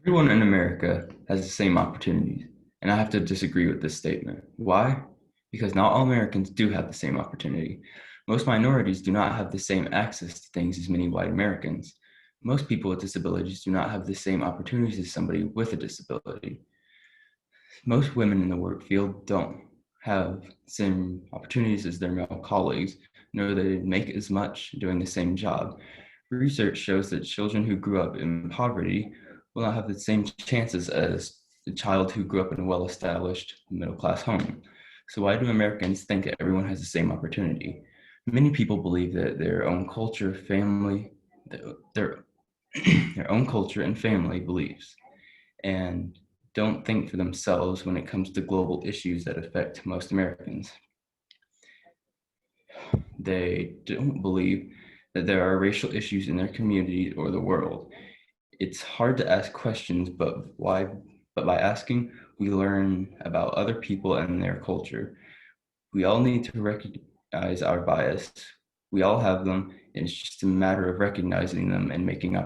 Everyone in America has the same opportunities, and I have to disagree with this statement. Why? Because not all Americans do have the same opportunity. Most minorities do not have the same access to things as many white Americans. Most people with disabilities do not have the same opportunities as somebody with a disability. Most women in the work field don't have the same opportunities as their male colleagues, nor do they make as much doing the same job. Research shows that children who grew up in poverty will not have the same chances as the child who grew up in a well-established middle-class home. So why do Americans think that everyone has the same opportunity? Many people believe that their own culture, family, their, their own culture and family beliefs, and don't think for themselves when it comes to global issues that affect most Americans. They don't believe that there are racial issues in their community or the world. It's hard to ask questions, but by asking, we learn about other people and their culture. We all need to recognize our bias. We all have them, and it's just a matter of recognizing them and making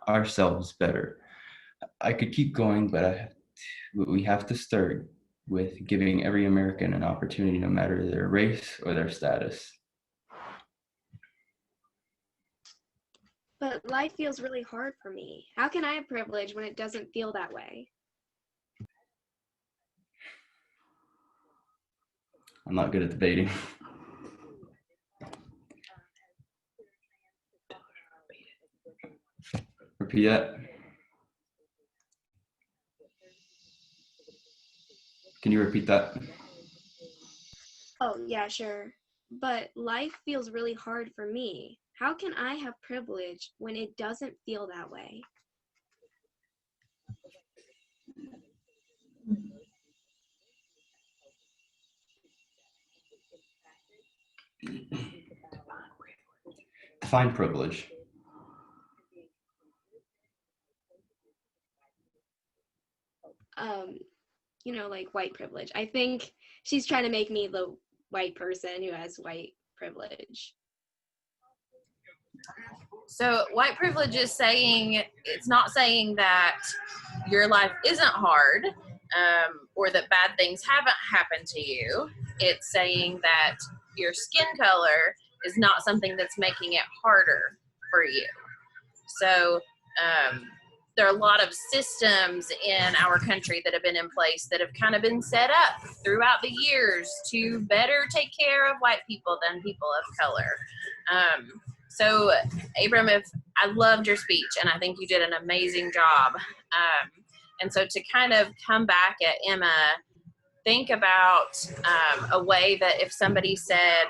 ourselves better. I could keep going, but we have to start with giving every American an opportunity, no matter their race or their status. But life feels really hard for me. How can I have privilege when it doesn't feel that way? I'm not good at debating. Repeat that. Can you repeat that? Oh, yeah, sure. But life feels really hard for me. How can I have privilege when it doesn't feel that way? Define privilege. Um, like white privilege. I think she's trying to make me the white person who has white privilege. So white privilege is saying, it's not saying that your life isn't hard, or that bad things haven't happened to you. It's saying that your skin color is not something that's making it harder for you. So there are a lot of systems in our country that have been in place that have kind of been set up throughout the years to better take care of white people than people of color. So Abram, if I loved your speech, and I think you did an amazing job. And so to kind of come back at Emma, think about a way that if somebody said,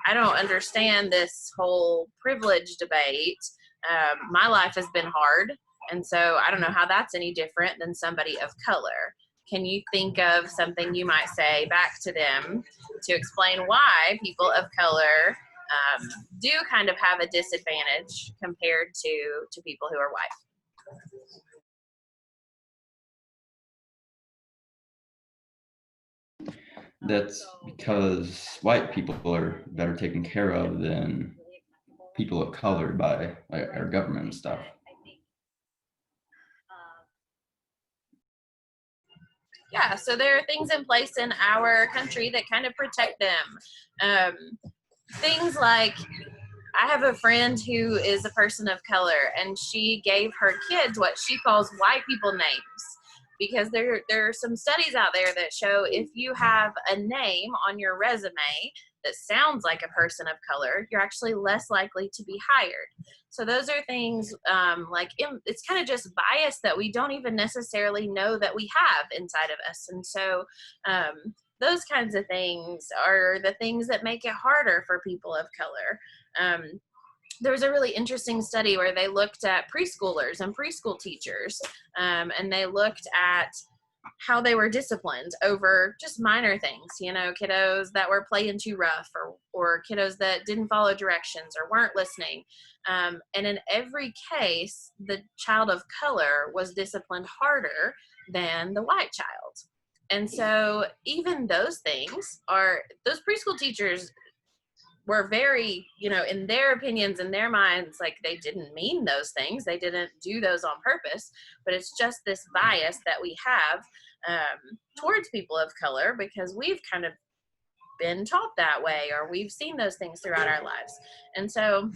I don't understand this whole privilege debate, my life has been hard, and so I don't know how that's any different than somebody of color. Can you think of something you might say back to them to explain why people of color do kind of have a disadvantage compared to people who are white? That's because white people are better taken care of than people of color by our government and stuff. Yeah, so there are things in place in our country that kind of protect them. Things like, I have a friend who is a person of color, and she gave her kids what she calls white people names, because there are some studies out there that show if you have a name on your resume that sounds like a person of color, you're actually less likely to be hired. So those are things like it's kind of just bias that we don't even necessarily know that we have inside of us. And so those kinds of things are the things that make it harder for people of color. There was a really interesting study where they looked at preschoolers and preschool teachers, and they looked at how they were disciplined over just minor things, kiddos that were playing too rough, or kiddos that didn't follow directions or weren't listening. And in every case, the child of color was disciplined harder than the white child. And so even those things those preschool teachers were very, you know, in their opinions, in their minds, like they didn't mean those things. They didn't do those on purpose, but it's just this bias that we have towards people of color because we've kind of been taught that way, or we've seen those things throughout our lives. And so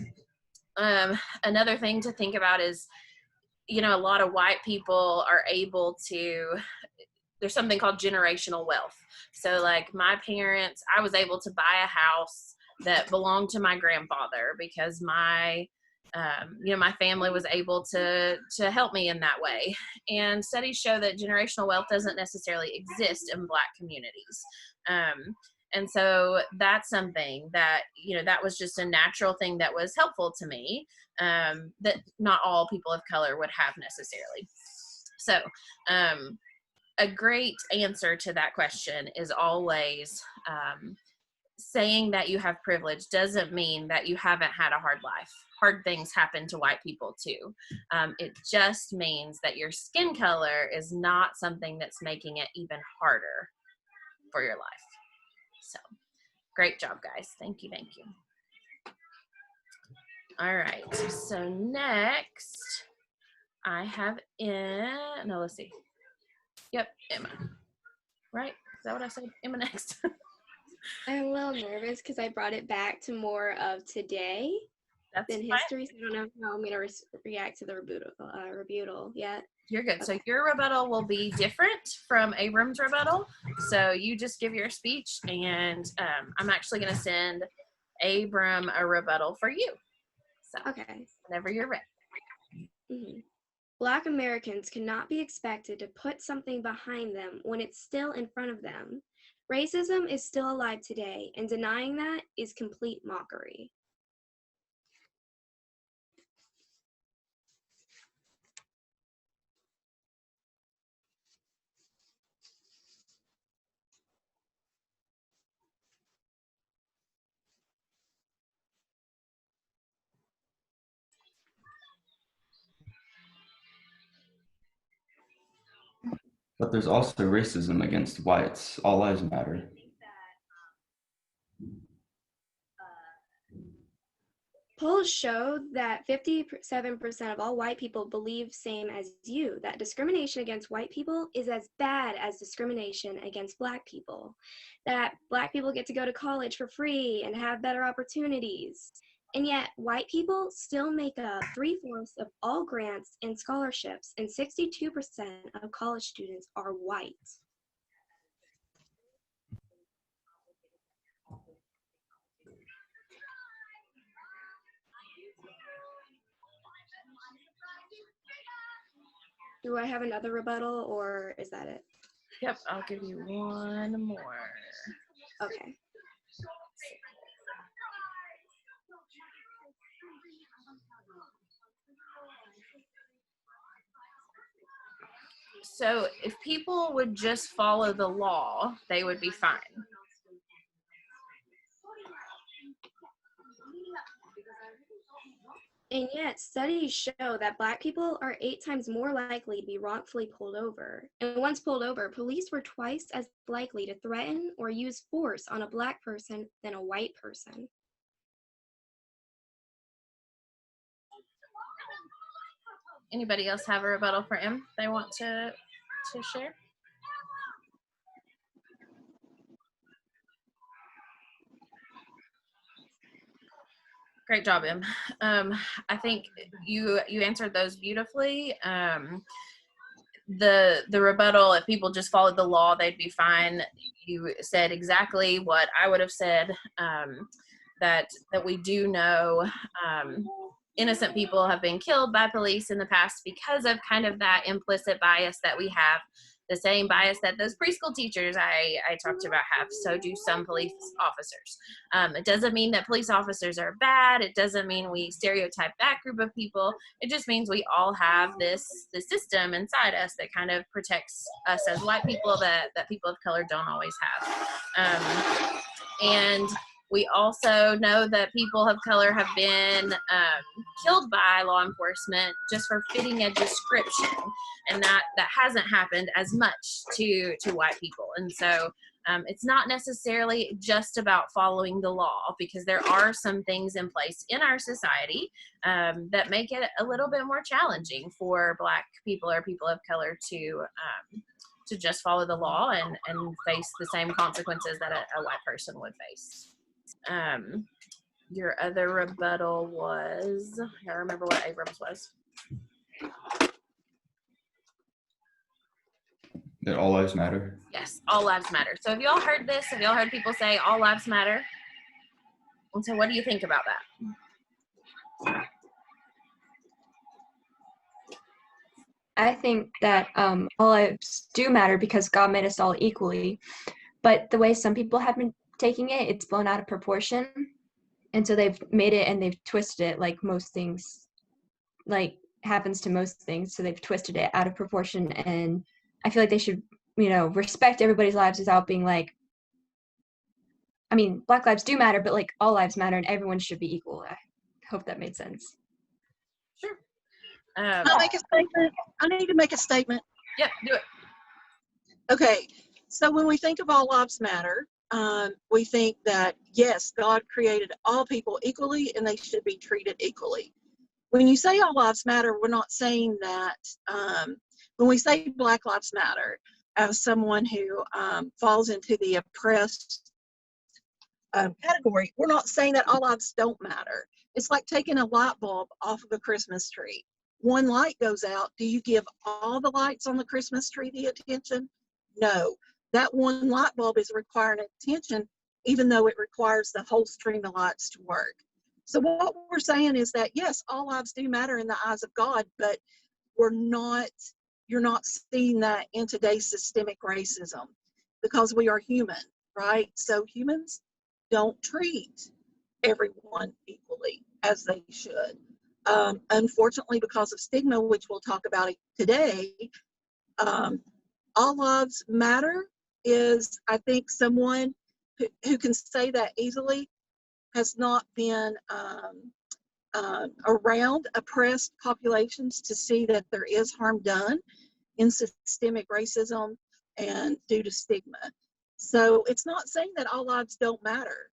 another thing to think about is, you know, a lot of white people are able to, there's something called generational wealth. So like my parents, I was able to buy a house that belonged to my grandfather because my you know, my family was able to help me in that way. And studies show that generational wealth doesn't necessarily exist in Black communities. And so that's something that, you know, that was just a natural thing that was helpful to me, that not all people of color would have necessarily. So a great answer to that question is always saying that you have privilege doesn't mean that you haven't had a hard life. Hard things happen to white people too. It just means that your skin color is not something that's making it even harder for your life. So great job, guys. Thank you. Thank you. All right. So next I have no, let's see. Yep, Emma. Right? Is that what I said? Emma next. I'm a little nervous because I brought it back to more of today than history. So I don't know how I'm going to react to the rebuttal yet. You're good. So your rebuttal will be different from Abram's rebuttal. So you just give your speech, and I'm actually going to send Abram a rebuttal for you. So okay. Whenever you're ready. Mm-hmm. Black Americans cannot be expected to put something behind them when it's still in front of them. Racism is still alive today, and denying that is complete mockery. But there's also racism against whites. All lives matter. Polls showed that 57% of all white people believe same as you, that discrimination against white people is as bad as discrimination against Black people, that Black people get to go to college for free and have better opportunities. And yet, white people still make up 3/4 of all grants and scholarships, and 62% of college students are white. Do I have another rebuttal, or is that it? Yep, I'll give you one more. Okay. So if people would just follow the law, they would be fine. And yet, studies show that Black people are 8 times more likely to be wrongfully pulled over. And once pulled over, police were twice as likely to threaten or use force on a Black person than a white person. Anybody else have a rebuttal for M they want to share? Great job, Em. I think you answered those beautifully. The rebuttal, if people just followed the law, they'd be fine. You said exactly what I would have said, that we do know innocent people have been killed by police in the past because of kind of that implicit bias that we have. The same bias that those preschool teachers I talked about have, so do some police officers. It doesn't mean that police officers are bad. It doesn't mean we stereotype that group of people. It just means we all have this system inside us that kind of protects us as white people that people of color don't always have. And we also know that people of color have been killed by law enforcement just for fitting a description, and that hasn't happened as much to white people. And so It's not necessarily just about following the law, because there are some things in place in our society that make it a little bit more challenging for Black people or people of color to just follow the law and face the same consequences that a white person would face. Your other rebuttal was, I don't remember what Abrams was. That all lives matter. Yes, all lives matter. So have you all heard this? Have you all heard people say all lives matter? And so what do you think about that? I think that all lives do matter because God made us all equally. But the way some people have been taking it, it's blown out of proportion. And so they've made it and they've twisted it like most things, like happens to most things. So they've twisted it out of proportion. And I feel like they should, respect everybody's lives without being like, I mean, Black lives do matter, but like all lives matter and everyone should be equal. I hope that made sense. Sure. I'll make a statement. I need to make a statement. Yep, do it. Okay, so when we think of all lives matter, we think that, yes, God created all people equally and they should be treated equally. When you say all lives matter, we're not saying that, when we say Black Lives Matter, as someone who falls into the oppressed category, we're not saying that all lives don't matter. It's like taking a light bulb off of a Christmas tree. One light goes out. Do you give all the lights on the Christmas tree the attention? No. That one light bulb is requiring attention, even though it requires the whole stream of lights to work. So what we're saying is that, yes, all lives do matter in the eyes of God, but you're not seeing that in today's systemic racism because we are human, right? So humans don't treat everyone equally as they should. Unfortunately, because of stigma, which we'll talk about today, all lives matter is, I think, someone who can say that easily has not been around oppressed populations to see that there is harm done in systemic racism and due to stigma. So it's not saying that all lives don't matter.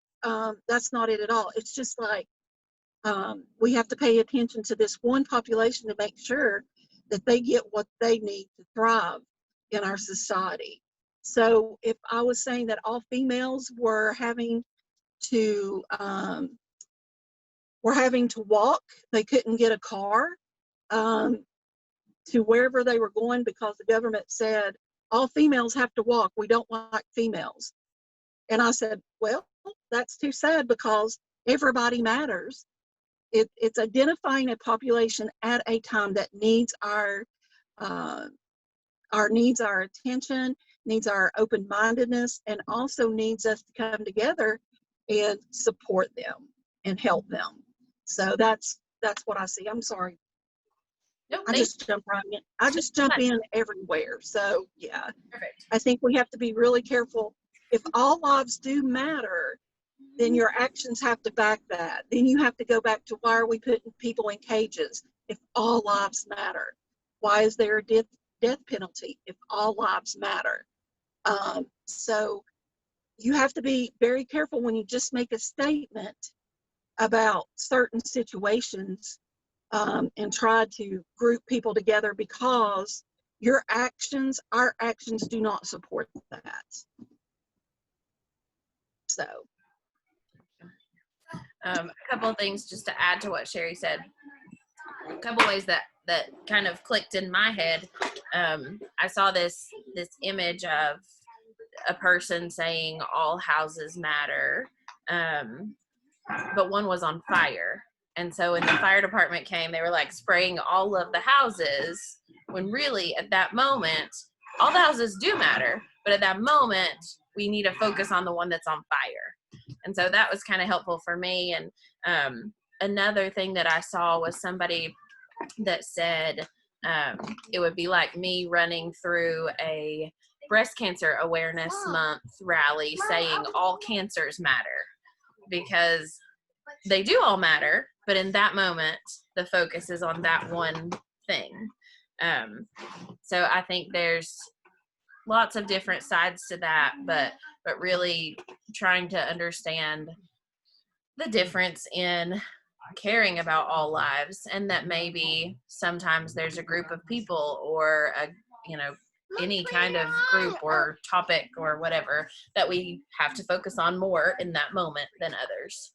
That's not it at all. It's just like we have to pay attention to this one population to make sure that they get what they need to thrive in our society. So if I was saying that all females were having to walk, they couldn't get a car to wherever they were going because the government said all females have to walk, we don't like females. And I said, well, that's too sad because everybody matters. It's identifying a population at a time that needs our attention, needs our open-mindedness, and also needs us to come together and support them and help them. So that's what I see. I'm sorry. Nope, I just jump in everywhere. So yeah, perfect. I think we have to be really careful. If all lives do matter, then your actions have to back that. Then you have to go back to, why are we putting people in cages if all lives matter? Why is there a death penalty if all lives matter? So you have to be very careful when you just make a statement about certain situations and try to group people together, because our actions do not support that. So A couple of things just to add to what Sherry said. A couple ways that kind of clicked in my head. I saw this image of a person saying all houses matter, but one was on fire. And so when the fire department came, they were like spraying all of the houses, when really at that moment, all the houses do matter, but at that moment, we need to focus on the one that's on fire. And so that was kind of helpful for me. And another thing that I saw was somebody that said it would be like me running through a breast cancer awareness month rally saying all cancers matter, because they do all matter, but in that moment, the focus is on that one thing. So I think there's lots of different sides to that, but but really trying to understand the difference in caring about all lives, and that maybe sometimes there's a group of people or a, you know, any kind of group or topic or whatever that we have to focus on more in that moment than others.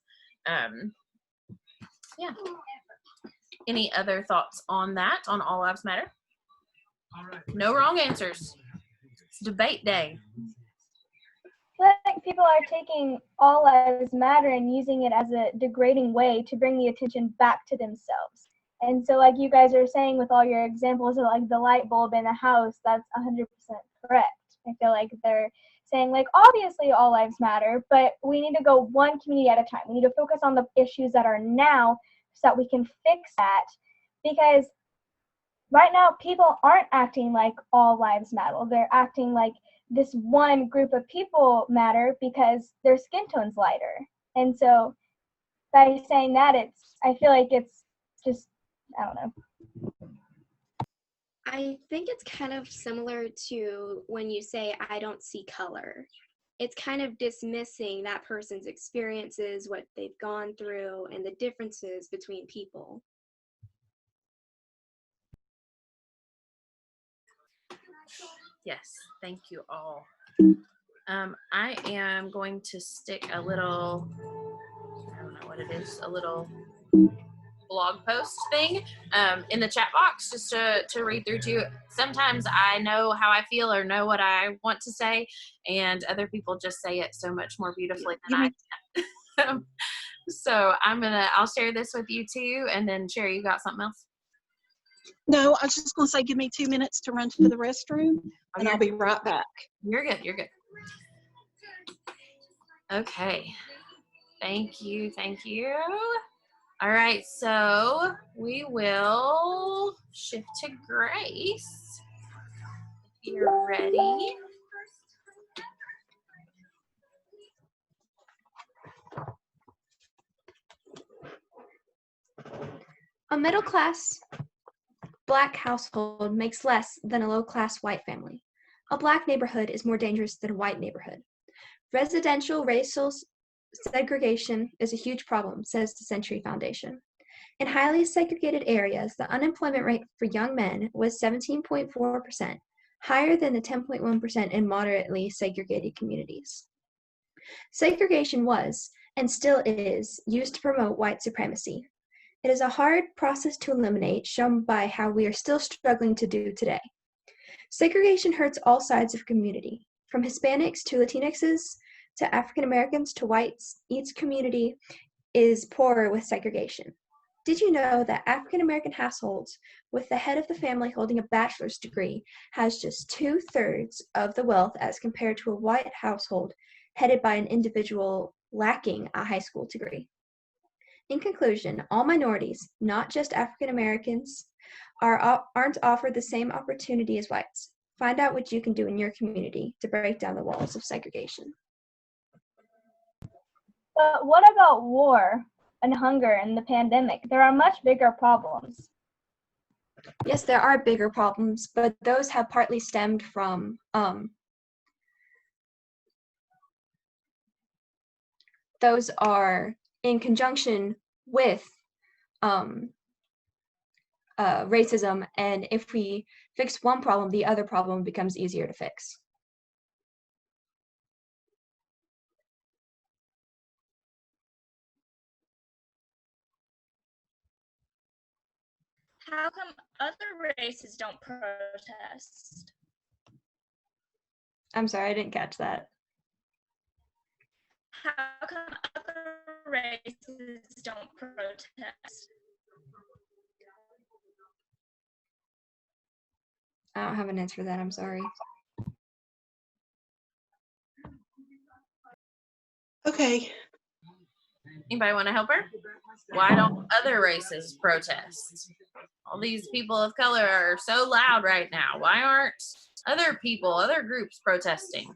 Yeah. Any other thoughts on that, on All Lives Matter? No wrong answers. It's debate day. I think people are taking All Lives Matter and using it as a degrading way to bring the attention back to themselves. And so, like you guys are saying with all your examples of like the light bulb in the house, that's 100% correct. I feel like they're saying like, obviously all lives matter, but we need to go one community at a time. We need to focus on the issues that are now so that we can fix that. Because right now people aren't acting like all lives matter. They're acting like this one group of people matter because their skin tone's lighter. And so by saying that, I feel like it's just, I don't know. I think it's kind of similar to when you say, I don't see color. It's kind of dismissing that person's experiences, what they've gone through, and the differences between people. Yes, thank you all. I am going to stick a little, I don't know what it is, a little blog post thing in the chat box just to read through to you. Sometimes I know how I feel or know what I want to say, and other people just say it so much more beautifully than I can. So I'll share this with you too, and then Sherry, you got something else? No, I was just going to say, give me 2 minutes to run to the restroom, and I'll be right back. You're good. You're good. Okay. Thank you. Thank you. All right. So we will shift to Grace. If you're ready. A middle-class Black household makes less than a low-class white family. A Black neighborhood is more dangerous than a white neighborhood. Residential racial segregation is a huge problem, says the Century Foundation. In highly segregated areas, the unemployment rate for young men was 17.4%, higher than the 10.1% in moderately segregated communities. Segregation was, and still is, used to promote white supremacy. It is a hard process to eliminate, shown by how we are still struggling to do today. Segregation hurts all sides of the community, from Hispanics to Latinxes to African Americans to whites. Each community is poorer with segregation. Did you know that African American households with the head of the family holding a bachelor's degree has just 2/3 of the wealth as compared to a white household headed by an individual lacking a high school degree? In conclusion, all minorities, not just African Americans, aren't offered the same opportunity as whites. Find out what you can do in your community to break down the walls of segregation. But what about war and hunger and the pandemic? There are much bigger problems. Yes, there are bigger problems, but those have partly stemmed from those are in conjunction with racism, and if we fix one problem, the other problem becomes easier to fix. How come other races don't protest? I'm sorry, I didn't catch that. How come other races don't protest? I don't have an answer for that, I'm sorry. Okay. Anybody want to help her? Why don't other races protest? All these people of color are so loud right now. Why aren't other people, other groups protesting?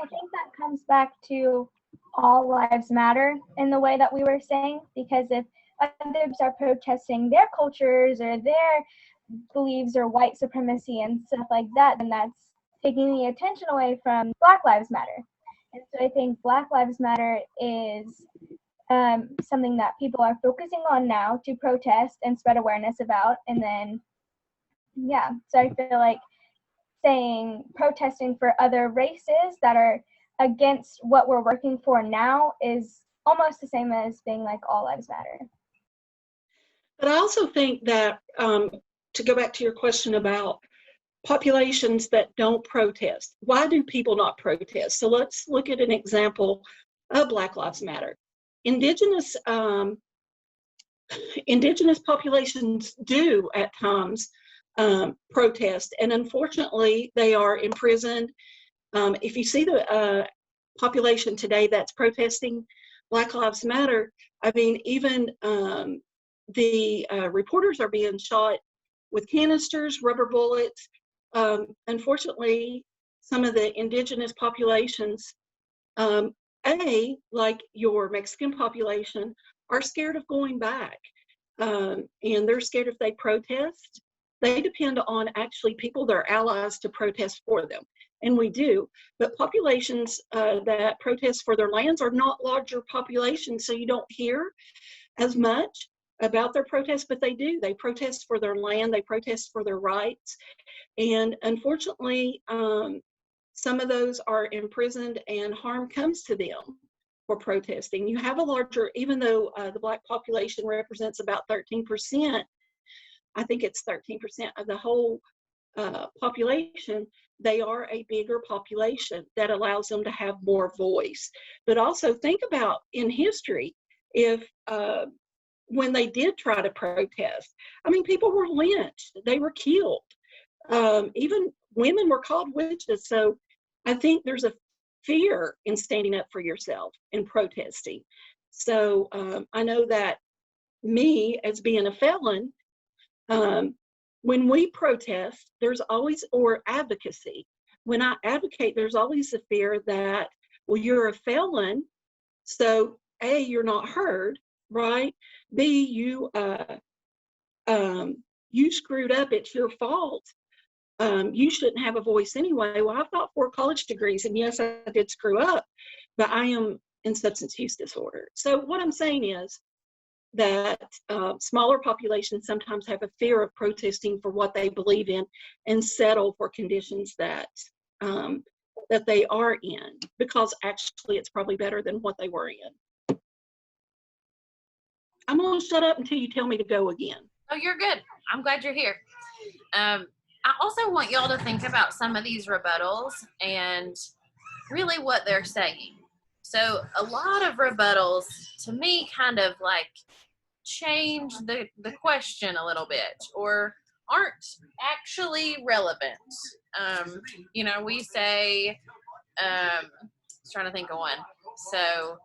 I think that comes back to all lives matter in the way that we were saying, because if others are protesting their cultures or their beliefs or white supremacy and stuff like that, then that's taking the attention away from Black Lives Matter. And so I think Black Lives Matter is something that people are focusing on now to protest and spread awareness about. And then, yeah, so I feel like saying protesting for other races that are against what we're working for now is almost the same as being like all lives matter. But I also think that, to go back to your question about populations that don't protest, why do people not protest? So let's look at an example of Black Lives Matter. Indigenous populations do at times protest, and unfortunately they are imprisoned. If you see the population today that's protesting Black Lives Matter, I mean, even the reporters are being shot with canisters, rubber bullets. Unfortunately, some of the indigenous populations, like your Mexican population, are scared of going back. And they're scared if they protest. They depend on actually people, their allies, to protest for them. And we do. But populations that protest for their lands are not larger populations, so you don't hear as much about their protests, but they do. They protest for their land, they protest for their rights. And unfortunately, some of those are imprisoned and harm comes to them for protesting. You have a larger, even though the Black population represents about 13%, I think it's 13% of the whole population, they are a bigger population that allows them to have more voice. But also think about in history, if when they did try to protest, I mean, people were lynched, they were killed. Even women were called witches. So I think there's a fear in standing up for yourself and protesting. So I know that me, as being a felon, when we protest, there's always, or advocacy, when I advocate, there's always a fear that, well, you're a felon, so A, you're not heard, right? B, you screwed up, it's your fault. You shouldn't have a voice anyway. Well, I've got 4 college degrees, and yes, I did screw up, but I am in substance use disorder. So what I'm saying is that smaller populations sometimes have a fear of protesting for what they believe in and settle for conditions that that they are in, because actually it's probably better than what they were in. I'm going to shut up until you tell me to go again. Oh, you're good. I'm glad you're here. I also want y'all to think about some of these rebuttals and really what they're saying. So a lot of rebuttals, to me, kind of like change the question a little bit, or aren't actually relevant. We say, I was trying to think of one. So,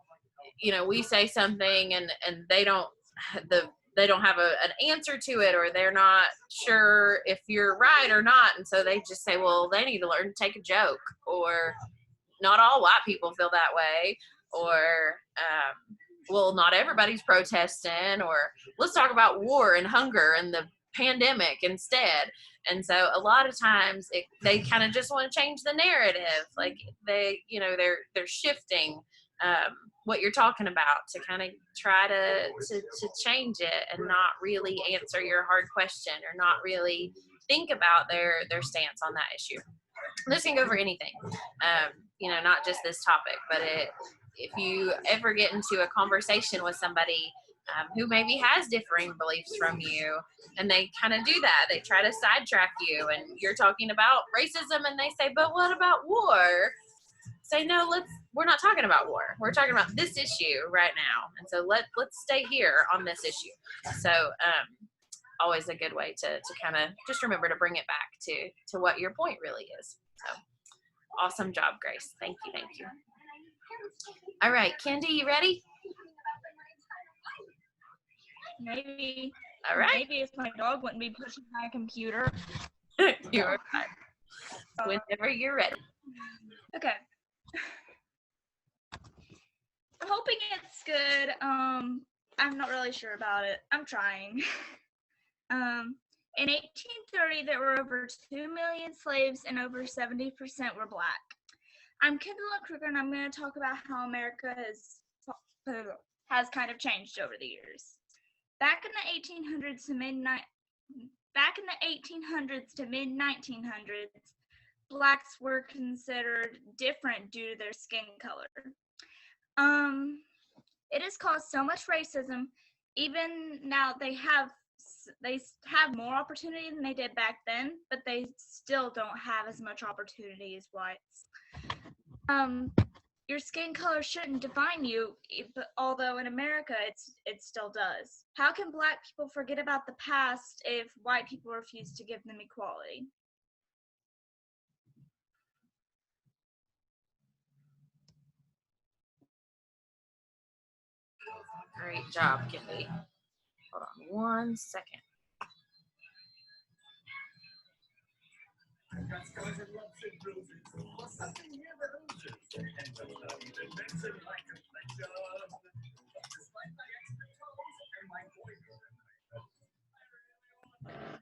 we say something and they don't have an answer to it, or they're not sure if you're right or not. And so they just say, well, they need to learn to take a joke, or not all white people feel that way, or, well, not everybody's protesting, or let's talk about war and hunger and the pandemic instead. And so a lot of times they kind of just want to change the narrative. Like they're shifting what you're talking about to kind of try to change it and not really answer your hard question, or not really think about their stance on that issue. This can go for anything, not just this topic, but if you ever get into a conversation with somebody who maybe has differing beliefs from you, and they kind of do that, they try to sidetrack you, and you're talking about racism, and they say, but what about war? Say, no, we're not talking about war. We're talking about this issue right now. And so let's stay here on this issue. So always a good way to kind of just remember to bring it back to what your point really is. So awesome job, Grace. Thank you. All right, Kendi, you ready? Maybe. All right. Maybe if my dog wouldn't be pushing my computer. You're fine. Whenever you're ready. Okay. I'm hoping it's good. I'm not really sure about it. I'm trying. In 1830, there were over 2 million slaves and over 70% were black. I'm Kendall Kruger, and I'm going to talk about how America has kind of changed over the years. Back in the 1800s to mid 1900s, blacks were considered different due to their skin color. It has caused so much racism. Even now, they have more opportunity than they did back then, but they still don't have as much opportunity as whites. Your skin color shouldn't define you, but although in America it still does. How can black people forget about the past if white people refuse to give them equality? Great job, Kendi. Hold on 1 second.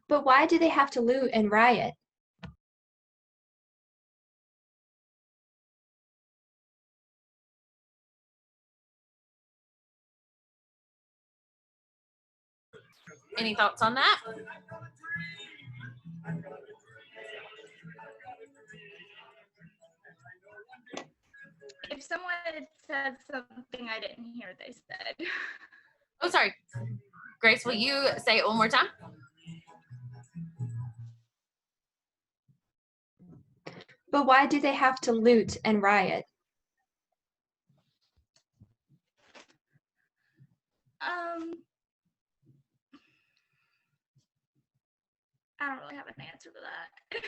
But why do they have to loot and riot? Any thoughts on that? If someone had said something I didn't hear, they said. Oh, sorry. Grace, will you say it one more time? But why do they have to loot and riot? I don't really have an answer to that.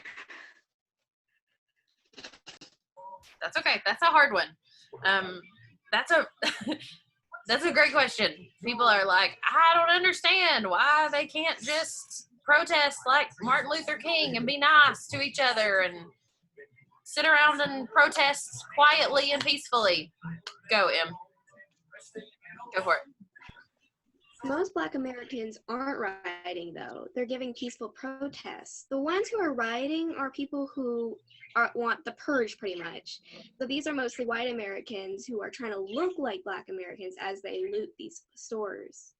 That's okay. That's a hard one. That's a that's a great question. People are like, I don't understand why they can't just protest like Martin Luther King and be nice to each other and sit around and protest quietly and peacefully. Go, Em. Go for it. Most Black Americans aren't rioting, though. They're giving peaceful protests. The ones who are rioting are people who want the purge, pretty much. So these are mostly white Americans who are trying to look like Black Americans as they loot these stores.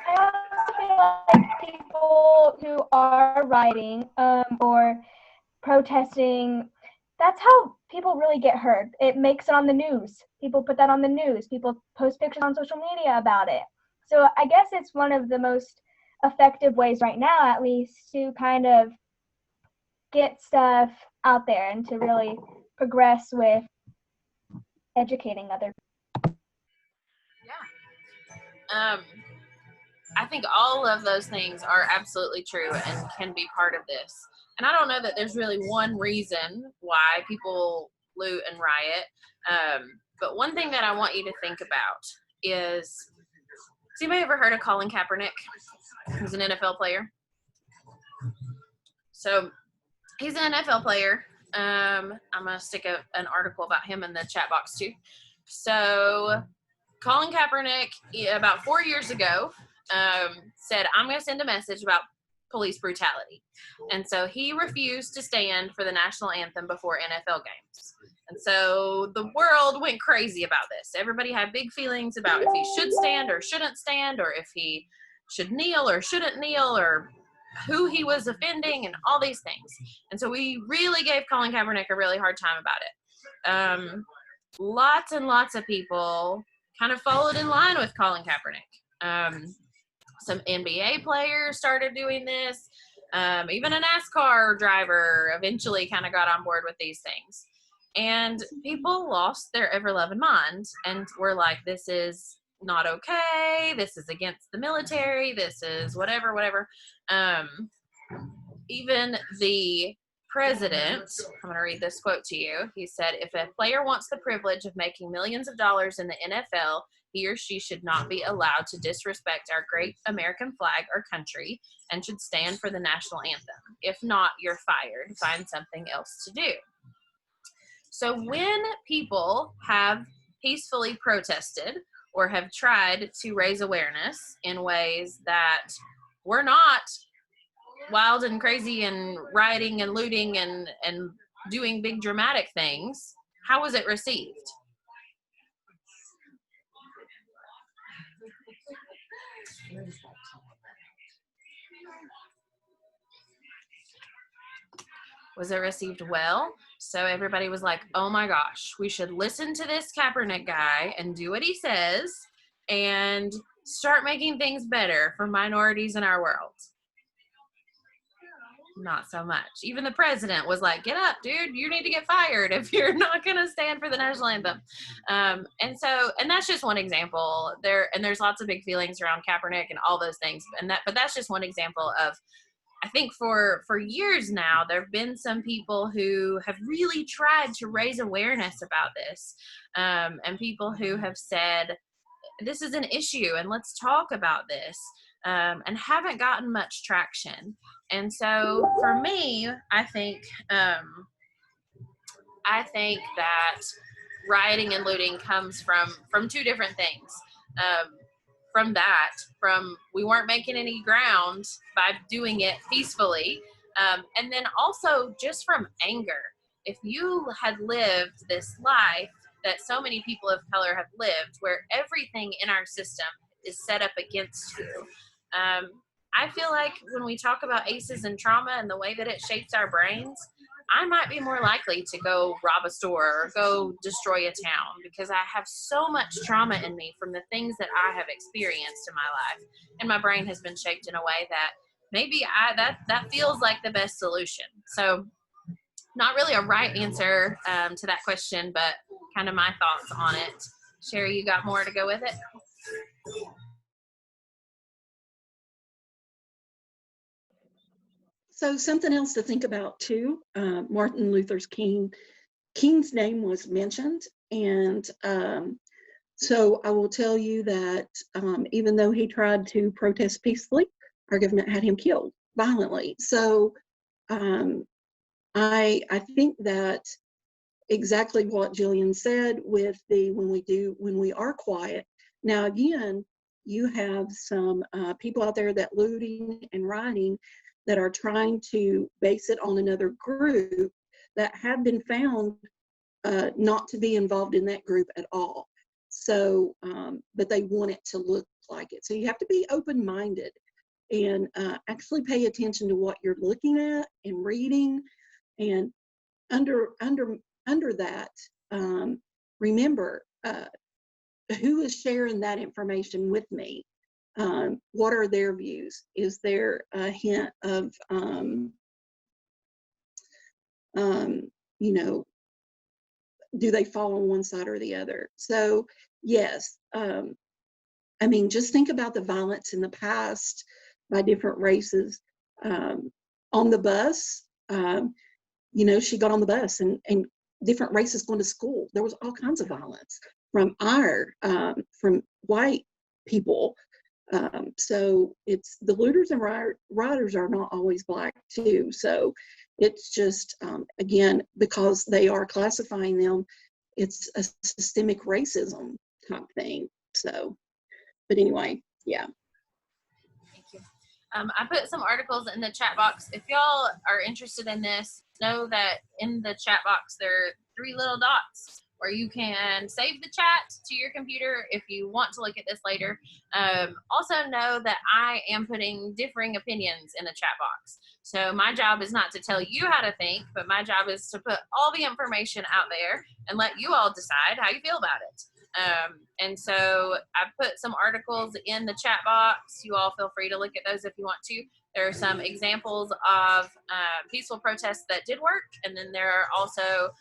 I also feel like people who are rioting or protesting, that's how people really get hurt. It makes it on the news. People put that on the news. People post pictures on social media about it. So I guess it's one of the most effective ways right now, at least, to kind of get stuff out there and to really progress with educating other people. Yeah. I think all of those things are absolutely true and can be part of this. And I don't know that there's really one reason why people loot and riot. But one thing that I want you to think about is, has anybody ever heard of Colin Kaepernick? He's an NFL player. So he's an NFL player. I'm going to stick an article about him in the chat box too. So Colin Kaepernick, about 4 years ago, said, I'm going to send a message about police brutality. And so he refused to stand for the national anthem before NFL games. And so the world went crazy about this. Everybody had big feelings about if he should stand or shouldn't stand, or if he should kneel or shouldn't kneel, or who he was offending, and all these things. And so we really gave Colin Kaepernick a really hard time about it. Lots and lots of people kind of followed in line with Colin Kaepernick. Some NBA players started doing this. Even a NASCAR driver eventually kind of got on board with these things. And people lost their ever-loving mind and were like, this is not okay. This is against the military. This is whatever. Even the president, I'm going to read this quote to you. He said, if a player wants the privilege of making millions of dollars in the NFL, he or she should not be allowed to disrespect our great American flag or country and should stand for the national anthem. If not, you're fired. Find something else to do. So when people have peacefully protested or have tried to raise awareness in ways that were not wild and crazy and rioting and looting and doing big dramatic things, how was it received? Was it received well? So everybody was like, oh my gosh, we should listen to this Kaepernick guy and do what he says and start making things better for minorities in our world. Not so much. Even the president was like, get up, dude, you need to get fired if you're not going to stand for the national anthem. And that's just one example. There's lots of big feelings around Kaepernick and all those things. But that's just one example of, I think for years now, there have been some people who have really tried to raise awareness about this, and people who have said, this is an issue and let's talk about this, and haven't gotten much traction. And so for me, I think that rioting and looting comes from two different things. From we weren't making any ground by doing it peacefully, and then also just from anger. If you had lived this life that so many people of color have lived, where everything in our system is set up against you, I feel like when we talk about ACEs and trauma and the way that it shapes our brains, I might be more likely to go rob a store or go destroy a town, because I have so much trauma in me from the things that I have experienced in my life. And my brain has been shaped in a way that maybe that feels like the best solution. So not really a right answer to that question, but kind of my thoughts on it. Sherry, you got more to go with it? So something else to think about too, Martin Luther King's name was mentioned, and so I will tell you that even though he tried to protest peacefully, our government had him killed violently. So I think that exactly what Jillian said with when we are quiet. Now again, you have some people out there that looting and rioting that are trying to base it on another group that have been found not to be involved in that group at all. So, but they want it to look like it. So you have to be open-minded and actually pay attention to what you're looking at and reading. And under that, remember who is sharing that information with me. What are their views? Is there a hint of, do they fall on one side or the other? So yes, I mean, just think about the violence in the past by different races. On the bus, she got on the bus and different races going to school. There was all kinds of violence from white people. So it's the looters and rioters are not always black too. So it's just, again, because they are classifying them, it's a systemic racism type thing. So, but anyway, yeah. Thank you. I put some articles in the chat box. If y'all are interested in this, know that in the chat box there are 3 little dots where you can save the chat to your computer if you want to look at this later. Also know that I am putting differing opinions in the chat box. So my job is not to tell you how to think, but my job is to put all the information out there and let you all decide how you feel about it. And so I put some articles in the chat box. You all feel free to look at those if you want to. There are some examples of peaceful protests that did work, and then there are also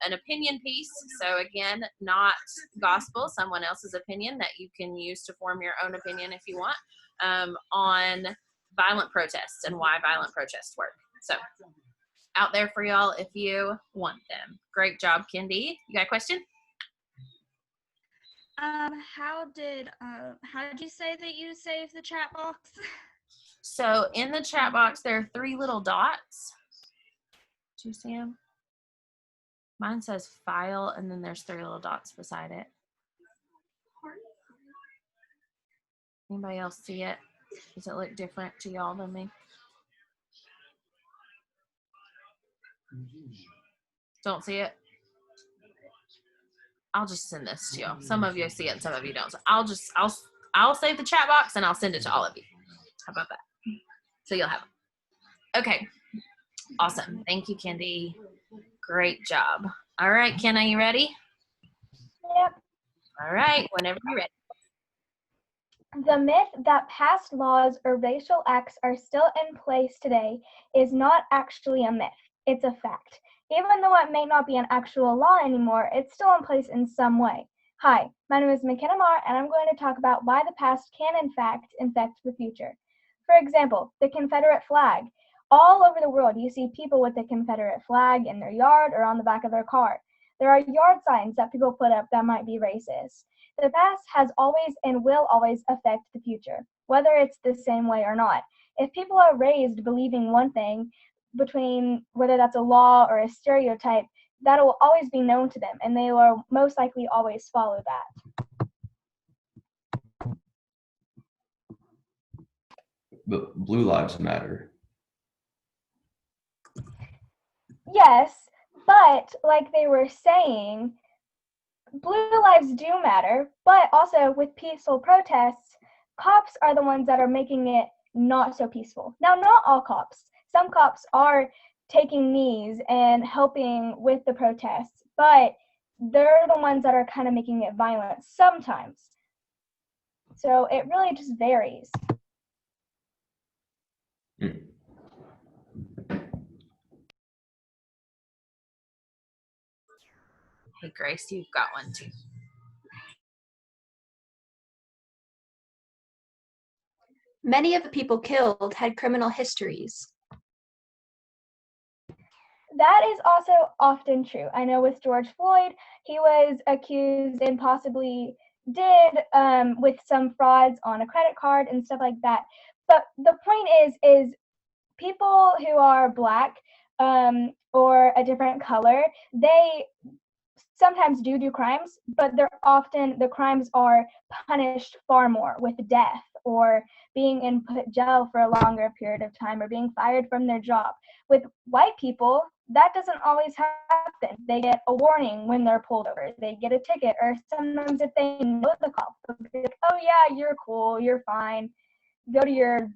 an opinion piece. So again, not gospel, someone else's opinion that you can use to form your own opinion if you want, on violent protests and why violent protests work. So out there for y'all if you want them. Great job, Kendi. You got a question? How did you say that you saved the chat box? So in the chat box, there are 3 little dots. Do you see them? Mine says file, and then there's 3 little dots beside it. Anybody else see it? Does it look different to y'all than me? Don't see it? I'll just send this to y'all. Some of you see it and some of you don't. So I'll save the chat box and I'll send it to all of you. How about that? So you'll have it. Okay. Awesome. Thank you, Candy. Great job. All right, Ken, are you ready? Yep. All right, whenever you're ready. The myth that past laws or racial acts are still in place today is not actually a myth. It's a fact. Even though it may not be an actual law anymore, it's still in place in some way. Hi, my name is McKenna Marr, and I'm going to talk about why the past can in fact affect the future. For example, the Confederate flag. All over the world, you see people with the Confederate flag in their yard or on the back of their car. There are yard signs that people put up that might be racist. The past has always and will always affect the future, whether it's the same way or not. If people are raised believing one thing, between whether that's a law or a stereotype, that will always be known to them, and they will most likely always follow that. But Blue Lives Matter. Yes, but like they were saying, blue lives do matter, but also with peaceful protests, cops are the ones that are making it not so peaceful. Now, not all cops. Some cops are taking knees and helping with the protests, but they're the ones that are kind of making it violent sometimes. So it really just varies. Hey, Grace, you've got one too. Many of the people killed had criminal histories. That is also often true. I know with George Floyd, he was accused and possibly did with some frauds on a credit card and stuff like that. But the point is people who are Black or a different color, they sometimes do crimes, but the crimes are punished far more with death or being in jail for a longer period of time or being fired from their job. With white people, that doesn't always happen. They get a warning when they're pulled over. They get a ticket, or sometimes if they know the cop, they'll be like, oh yeah, you're cool, you're fine, go to your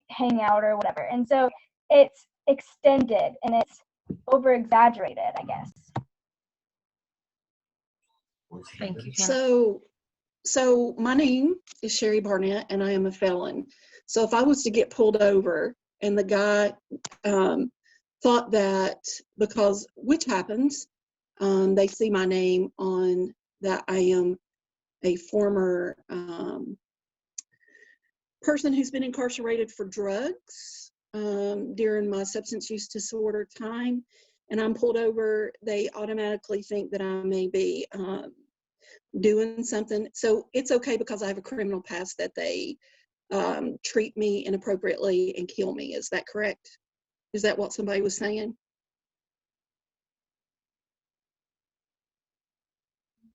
hangout or whatever. And so it's extended and it's over exaggerated, I guess. Thank you, Hannah. So my name is Sherry Barnett, and I am a felon. So if I was to get pulled over and the guy thought that because, which happens, they see my name on that I am a former person who's been incarcerated for drugs during my substance use disorder time, and I'm pulled over, they automatically think that I may be doing something. So it's okay because I have a criminal past that they treat me inappropriately and kill me. Is that correct? Is that what somebody was saying?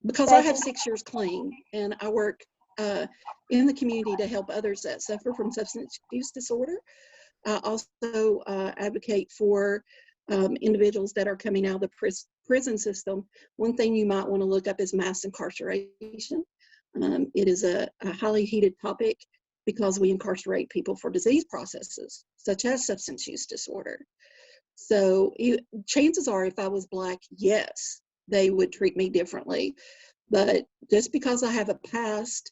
Because I have 6 years clean and I work in the community to help others that suffer from substance use disorder. I also advocate for individuals that are coming out of the prison system. One thing you might want to look up is mass incarceration. It is a highly heated topic because we incarcerate people for disease processes, such as substance use disorder. So chances are, if I was Black, yes, they would treat me differently. But just because I have a past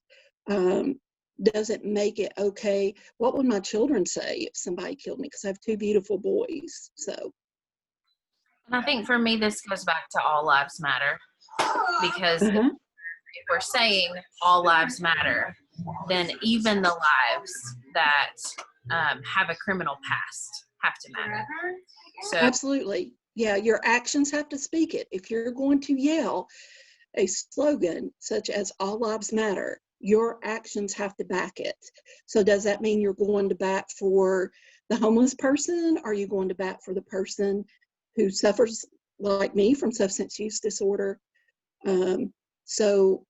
doesn't make it okay. What would my children say if somebody killed me? Because I have 2 beautiful boys. So. And I think for me, this goes back to all lives matter, because if we're saying all lives matter, then even the lives that have a criminal past have to matter. So Absolutely. Yeah, your actions have to speak it. If you're going to yell a slogan such as all lives matter, your actions have to back it. So does that mean you're going to bat for the homeless person? Are you going to bat for the person who suffers, like me, from substance use disorder? So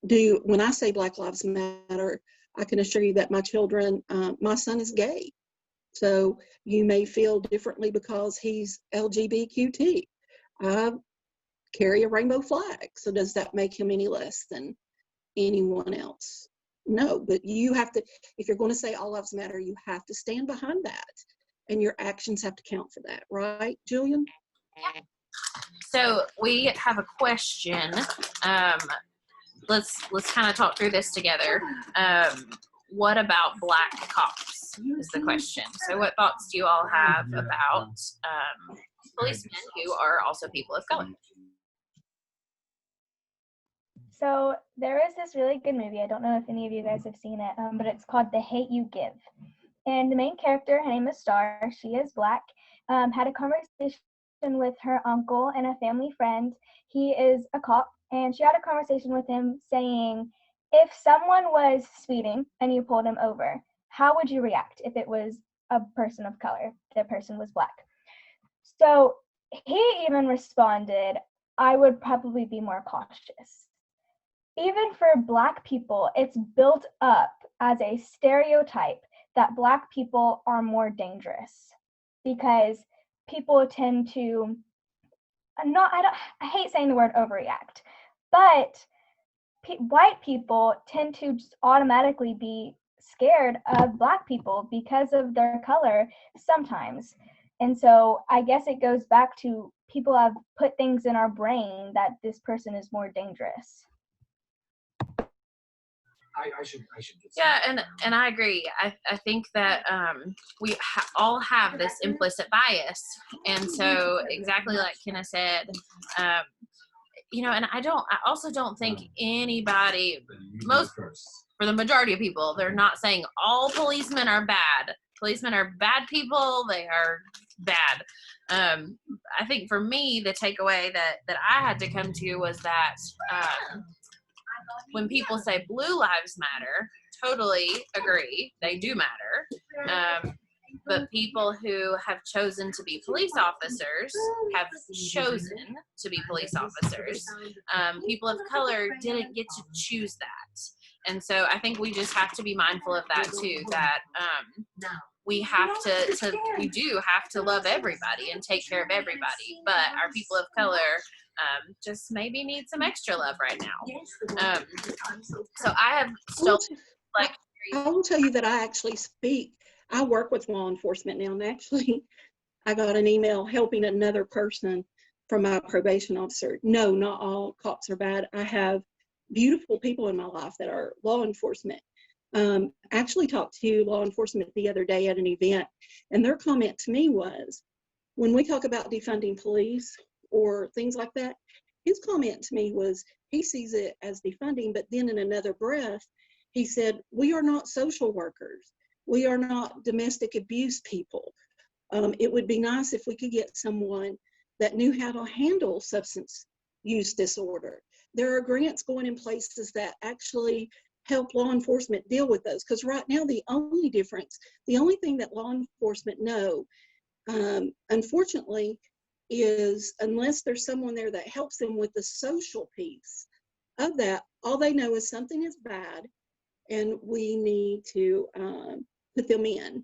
when I say Black Lives Matter, I can assure you that my children, my son is gay. So you may feel differently because he's LGBTQ. I carry a rainbow flag. So does that make him any less than anyone else? No, but you have to, if you're going to say all lives matter, you have to stand behind that. And your actions have to count for that, right, Julian? So we have a question. Let's kind of talk through this together. What about black cops is the question. So what thoughts do you all have about policemen who are also people of color? So there is this really good movie. I don't know if any of you guys have seen it, but it's called The Hate You Give. And the main character, her name is Star. She is black. Had a conversation with her uncle and a family friend. He is a cop, and she had a conversation with him saying, if someone was speeding and you pulled him over, how would you react if it was a person of color, the person was black? So he even responded, I would probably be more cautious. Even for black people, it's built up as a stereotype that black people are more dangerous because people tend to I hate saying the word overreact, but white people tend to just automatically be scared of black people because of their color sometimes. And so I guess it goes back to people have put things in our brain that this person is more dangerous. I should Yeah, and I agree. I think that we all have this implicit bias, and so exactly like Kenna said, you know, and I also don't think anybody, for the majority of people, they're not saying all policemen are bad. Policemen are bad people. They are bad. I think for me, the takeaway that I had to come to was that when people say blue lives matter, totally agree, they do matter. But people who have chosen to be police officers have chosen to be police officers. People of color didn't get to choose that. And so I think we just have to be mindful of that too, that we have we do have to love everybody and take care of everybody, but our people of color just maybe need some extra love right now. So I have still like. I will tell you that I work with law enforcement now, and actually I got an email helping another person from my probation officer. No, not all cops are bad. I have beautiful people in my life that are law enforcement. I actually talked to law enforcement the other day at an event, and their comment to me was, when we talk about defunding police or things like that, his comment to me was he sees it as defunding, but then in another breath, he said, we are not social workers. We are not domestic abuse people. It would be nice if we could get someone that knew how to handle substance use disorder. There are grants going in places that actually help law enforcement deal with those, because right now the only thing that law enforcement know, unfortunately, is unless there's someone there that helps them with the social piece of that, all they know is something is bad and we need to put them in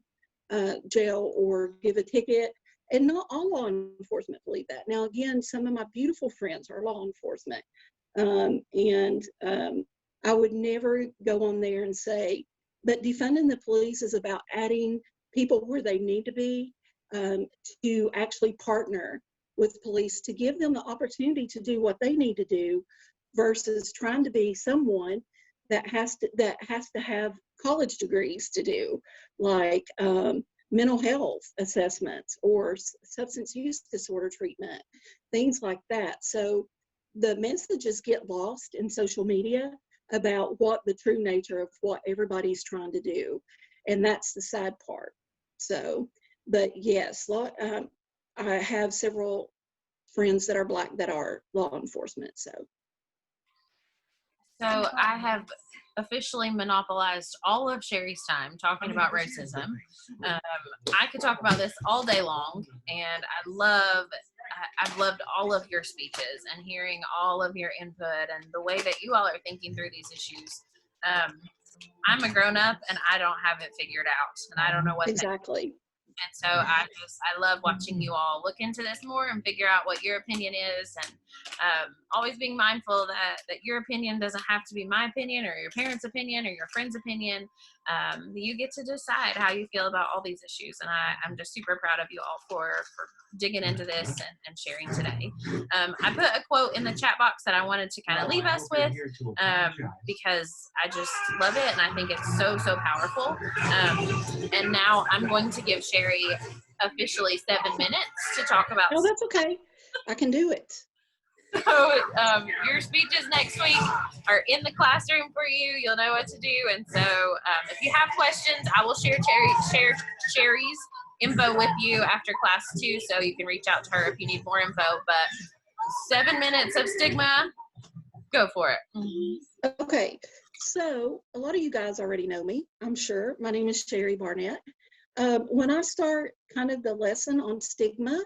jail or give a ticket. And not all law enforcement believe that. Now, again, some of my beautiful friends are law enforcement. I would never go on there and say, but defunding the police is about adding people where they need to be, to actually partner with police to give them the opportunity to do what they need to do versus trying to be someone that has to have college degrees to do, like mental health assessments or substance use disorder treatment, things like that. So the messages get lost in social media about what the true nature of what everybody's trying to do. And that's the sad part. So, but yes, I have several friends that are Black that are law enforcement. So I have officially monopolized all of Sherry's time talking about racism. I could talk about this all day long, and I've loved all of your speeches and hearing all of your input and the way that you all are thinking through these issues. I'm a grown up and I don't have it figured out, and I don't know what Exactly. And so I love watching you all look into this more and figure out what your opinion is, and always being mindful that your opinion doesn't have to be my opinion or your parents' opinion or your friend's opinion. You get to decide how you feel about all these issues, and I'm just super proud of you all for digging into this and sharing today. I put a quote in the chat box that I wanted to kind of leave us with, because I just love it and I think it's so powerful. And now I'm going to give Sherry officially 7 minutes to talk about. Oh, that's okay. I can do it. So your speeches next week are in the classroom for you. You'll know what to do. And so if you have questions, I will share Sherry's info with you after class too, so you can reach out to her if you need more info. But 7 minutes of stigma, go for it. Okay, so a lot of you guys already know me, I'm sure. My name is Sherry Barnett. When I start kind of the lesson on stigma,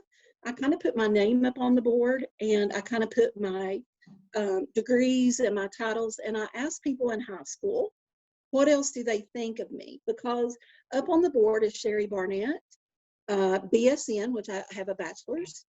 I kind of put my name up on the board, and I kind of put my degrees and my titles, and I ask people in high school, what else do they think of me? Because up on the board is Sherry Barnett, BSN, which I have a bachelor's,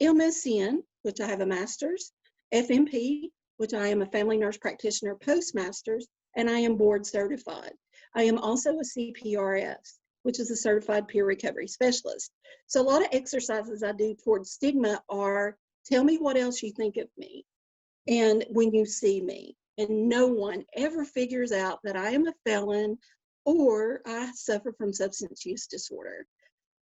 MSN, which I have a master's, FNP, which I am a family nurse practitioner postmaster's, and I am board certified. I am also a CPRS, which is a certified peer recovery specialist. So a lot of exercises I do towards stigma are, tell me what else you think of me, and when you see me. And no one ever figures out that I am a felon or I suffer from substance use disorder.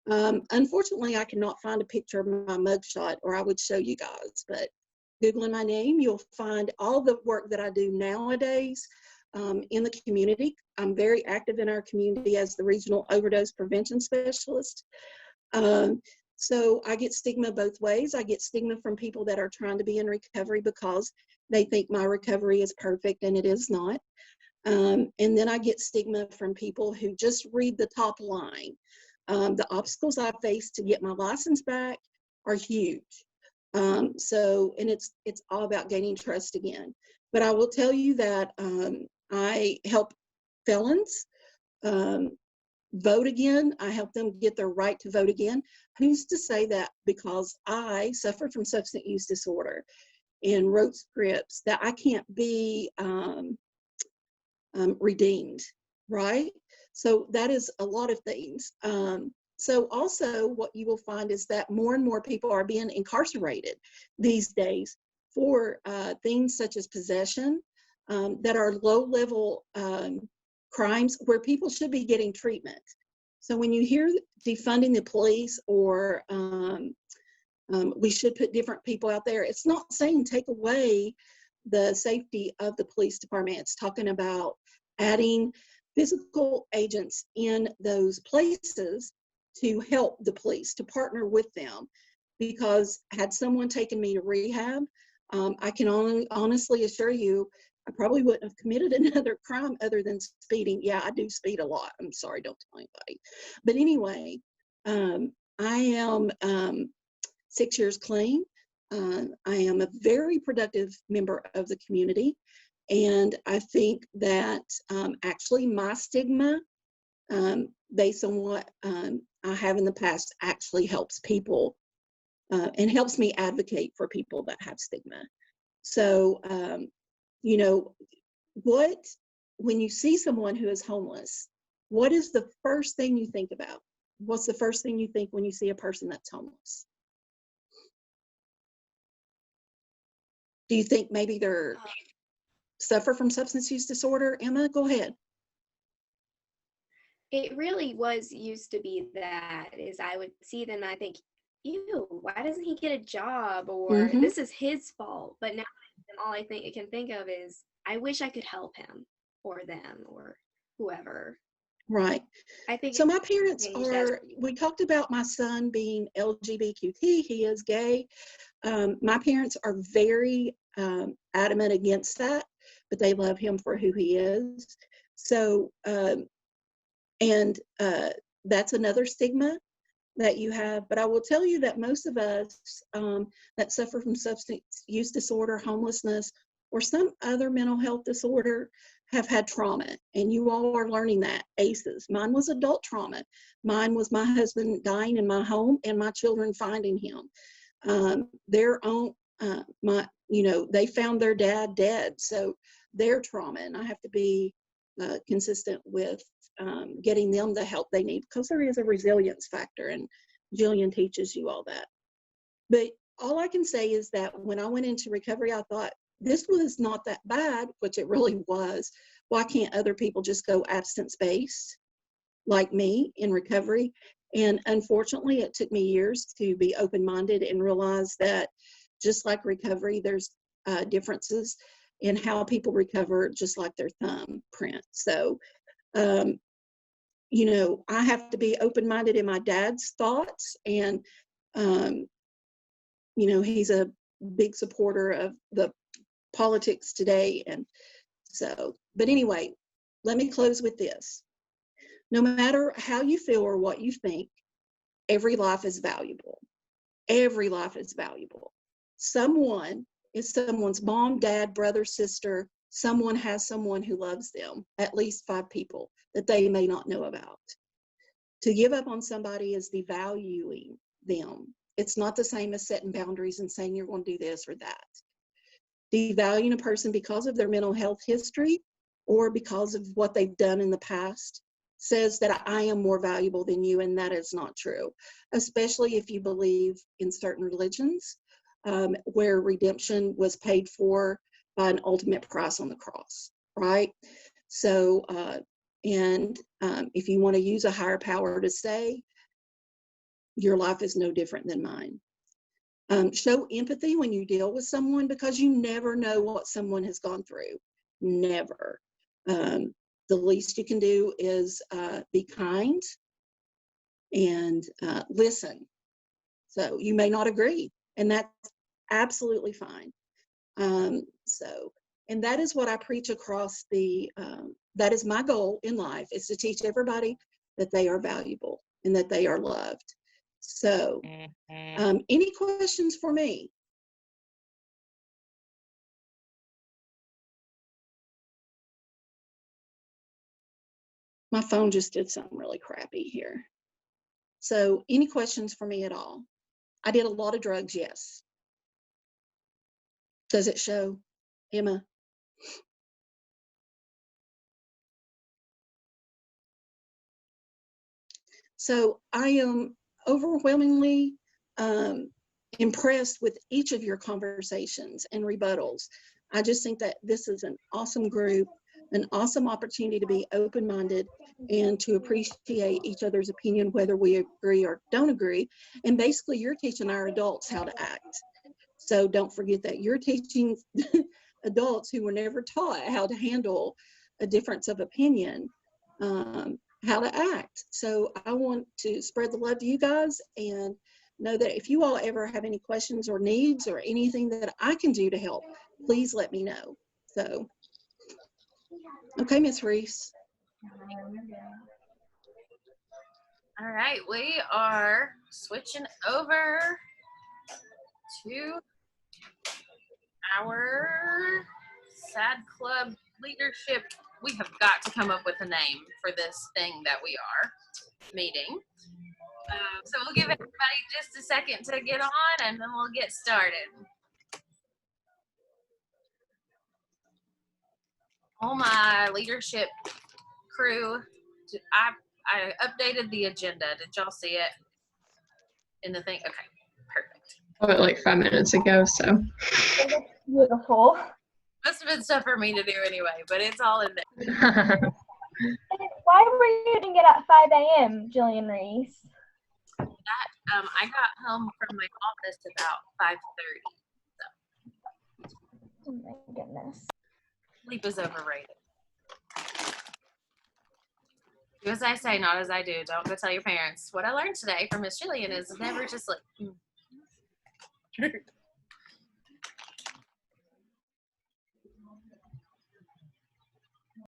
Unfortunately, I cannot find a picture of my mugshot, or I would show you guys, but Googling my name, you'll find all the work that I do nowadays in the community. I'm very active in our community as the regional overdose prevention specialist. So I get stigma both ways. I get stigma from people that are trying to be in recovery because they think my recovery is perfect, and it is not. And then I get stigma from people who just read the top line. The obstacles I face to get my license back are huge. And it's all about gaining trust again. But I will tell you that I help felons vote again. I help them get their right to vote again. Who's to say that because I suffered from substance use disorder and wrote scripts that I can't be redeemed, right? So that is a lot of things. So also what you will find is that more and more people are being incarcerated these days for things such as possession that are low-level crimes where people should be getting treatment. So when you hear defunding the police or we should put different people out there, it's not saying take away the safety of the police department. It's talking about adding physical agents in those places to help the police, to partner with them. Because had someone taken me to rehab, I can honestly assure you, I probably wouldn't have committed another crime other than speeding. Yeah, I do speed a lot. I'm sorry, don't tell anybody. But anyway, I am 6 years clean. I am a very productive member of the community. And I think that actually my stigma, based on what I have in the past, actually helps people and helps me advocate for people that have stigma. So, you know, when you see someone who is homeless, what is the first thing you think about? What's the first thing you think when you see a person that's homeless? Do you think maybe they're suffer from substance use disorder? Emma, go ahead. It really was used to be that, is I would see them and I think, ew, why doesn't he get a job? Or this is his fault. But now all I can think of is, I wish I could help him or them or whoever. Right. I think so. My parents are, we talked about my son being LGBTQ, he is gay. My parents are very adamant against that, but they love him for who he is. So, that's another stigma that you have. But I will tell you that most of us that suffer from substance use disorder, homelessness, or some other mental health disorder have had trauma, and you all are learning that, ACEs. Mine was adult trauma. Mine was my husband dying in my home and my children finding him. Their own, they found their dad dead, so their trauma, and I have to be consistent with getting them the help they need, because there is a resilience factor, and Jillian teaches you all that. But all I can say is that when I went into recovery, I thought, this was not that bad, which it really was. Why can't other people just go abstinence-based like me in recovery? And unfortunately, it took me years to be open-minded and realize that just like recovery, there's differences in how people recover, just like their thumbprint. So, I have to be open-minded in my dad's thoughts, and he's a big supporter of the politics today. And so, but anyway, let me close with this. No matter how you feel or what you think, every life is valuable. Every life is valuable. Someone is someone's mom, dad, brother, sister. Someone has someone who loves them, at least 5 people that they may not know about. To give up on somebody is devaluing them. It's not the same as setting boundaries and saying you're going to do this or that. Devaluing a person because of their mental health history or because of what they've done in the past says that I am more valuable than you, and that is not true, especially if you believe in certain religions where redemption was paid for by an ultimate price on the cross, right? So, if you want to use a higher power to say, your life is no different than mine. Show empathy when you deal with someone, because you never know what someone has gone through. Never. The least you can do is be kind and listen. So you may not agree, and that's absolutely fine. And that is what I preach across that is my goal in life, is to teach everybody that they are valuable and that they are loved. So any questions for me? My phone just did something really crappy here. So any questions for me at all? I did a lot of drugs, yes. Does it show, Emma? So I am overwhelmingly impressed with each of your conversations and rebuttals. I just think that this is an awesome group, an awesome opportunity to be open-minded and to appreciate each other's opinion, whether we agree or don't agree. And basically, you're teaching our adults how to act. So don't forget that you're teaching adults who were never taught how to handle a difference of opinion, how to act. So I want to spread the love to you guys, and know that if you all ever have any questions or needs or anything that I can do to help, please let me know. So, okay, Miss Reese. All right, we are switching over to our SADD Club leadership. We have got to come up with a name for this thing that we are meeting. So we'll give everybody just a second to get on, and then we'll get started. All my leadership crew, I updated the agenda. Did y'all see it in the thing? Okay, perfect. Oh, like 5 minutes ago, so. Beautiful. Must have been stuff for me to do anyway, but it's all in there. Why were you doing it at 5 a.m., Jillian Reese? I got home from my office about 5:30. So. Oh my goodness. Sleep is overrated. Do as I say, not as I do. Don't go tell your parents. What I learned today from Miss Jillian is never to sleep.